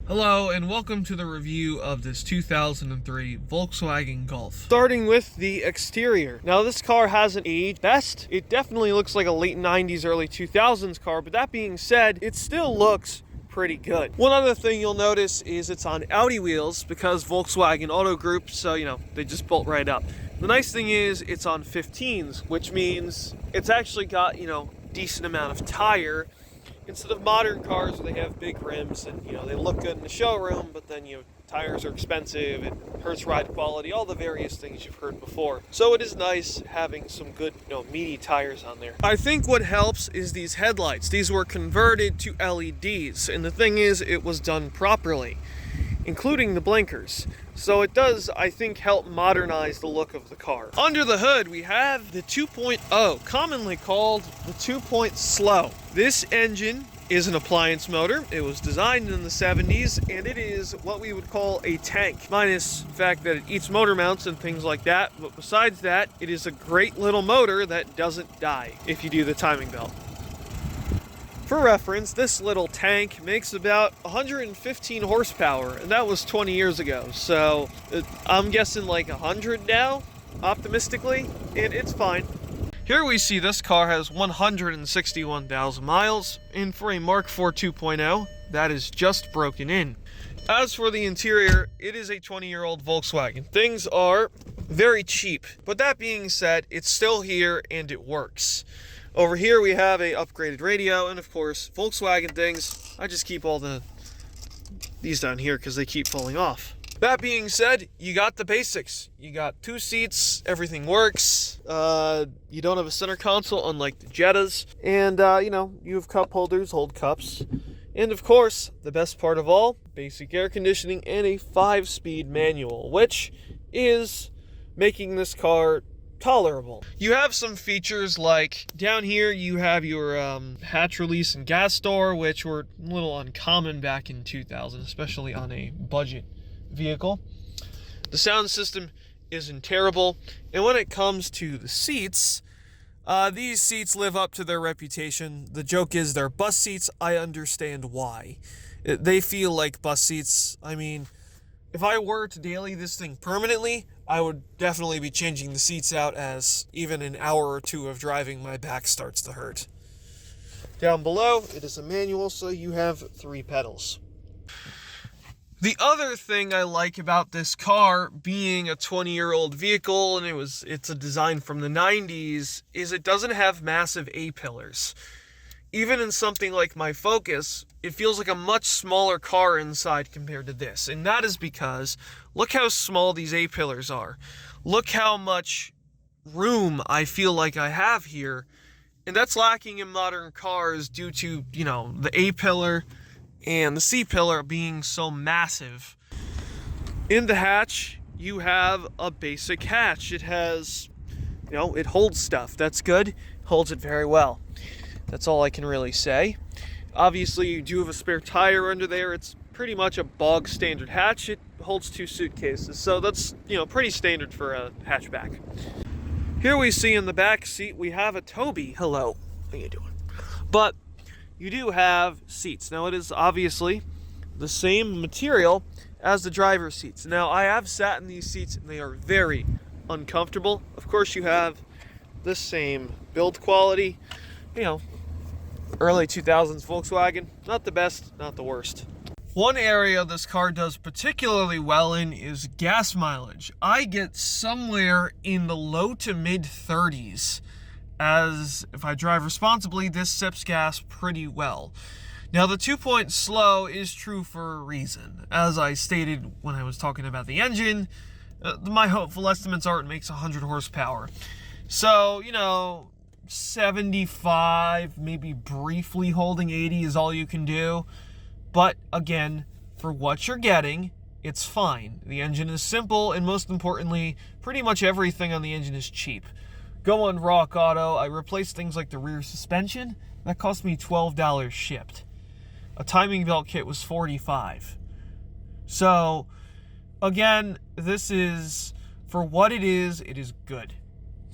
Hello and welcome to the review of this 2003 Volkswagen Golf. Starting with the exterior. Now this car hasn't aged best. It definitely looks like a late 90s, early 2000s car, but that being said, it still looks pretty good. One other thing you'll notice is it's on Audi wheels because Volkswagen Auto Group, so they just bolt right up. The nice thing is it's on 15s, which means it's actually got, decent amount of tire. Instead of modern cars where they have big rims and they look good in the showroom, but then tires are expensive, it hurts ride quality, all the various things you've heard before. So it is nice having some good, meaty tires on there. I think what helps is these headlights. These were converted to LEDs, and the thing is, it was done properly, including the blinkers. So it does, I think, help modernize the look of the car. Under the hood, we have the 2.0, commonly called the 2-point-slow. This engine is an appliance motor. It was designed in the 70s, and it is what we would call a tank, minus the fact that it eats motor mounts and things like that. But besides that, it is a great little motor that doesn't die if you do the timing belt. For reference, this little tank makes about 115 horsepower, and that was 20 years ago. So I'm guessing like 100 now, optimistically, and it's fine. Here we see this car has 161,000 miles, and for a Mark IV 2.0, that is just broken in. As for the interior, it is a 20-year-old Volkswagen. Things are very cheap, but that being said, it's still here and it works. Over here we have a upgraded radio, and of course, Volkswagen things. I just keep all these down here because they keep falling off. That being said, you got the basics. You got 2 seats, everything works. You don't have a center console unlike the Jettas. And, you have cup holders, hold cups. And of course, the best part of all, basic air conditioning and a 5-speed manual, which is making this car tolerable. You have some features like down here you have your hatch release and gas door, which were a little uncommon back in 2000, especially on a budget vehicle. The sound system isn't terrible, and when it comes to the seats, these seats live up to their reputation. The joke is they're bus seats. I understand why. They feel like bus seats. I mean, if I were to daily this thing permanently, I would definitely be changing the seats out, as even an hour or two of driving my back starts to hurt. Down below, it is a manual, so you have 3 pedals. The other thing I like about this car, being a 20-year-old vehicle, and it's a design from the 90s, is it doesn't have massive A-pillars. Even in something like my Focus, it feels like a much smaller car inside compared to this. And that is because, look how small these A-pillars are. Look how much room I feel like I have here. And that's lacking in modern cars due to, the A-pillar and the C-pillar being so massive. In the hatch, you have a basic hatch. It has, it holds stuff. That's good. It holds it very well. That's all I can really say. Obviously, you do have a spare tire under there. It's pretty much a bog standard hatch. It holds 2 suitcases, so that's, pretty standard for a hatchback. Here we see in the back seat, we have a Toby. Hello, how you doing? But you do have seats. Now, it is obviously the same material as the driver's seats. Now, I have sat in these seats, and they are very uncomfortable. Of course, you have the same build quality. Early 2000s Volkswagen, not the best, not the worst. One area this car does particularly well in is gas mileage. I get somewhere in the low to mid 30s, as if I drive responsibly, this sips gas pretty well. Now, the 2-point-slow is true for a reason. As I stated when I was talking about the engine, my hopeful estimates are it makes 100 horsepower. So, 75, maybe briefly holding 80 is all you can do. But again, for what you're getting, it's fine. The engine is simple, and most importantly, pretty much everything on the engine is cheap. Go on Rock Auto. I replaced things like the rear suspension. That cost me $12 shipped. A timing belt kit was $45. So, again, this is, for what it is good.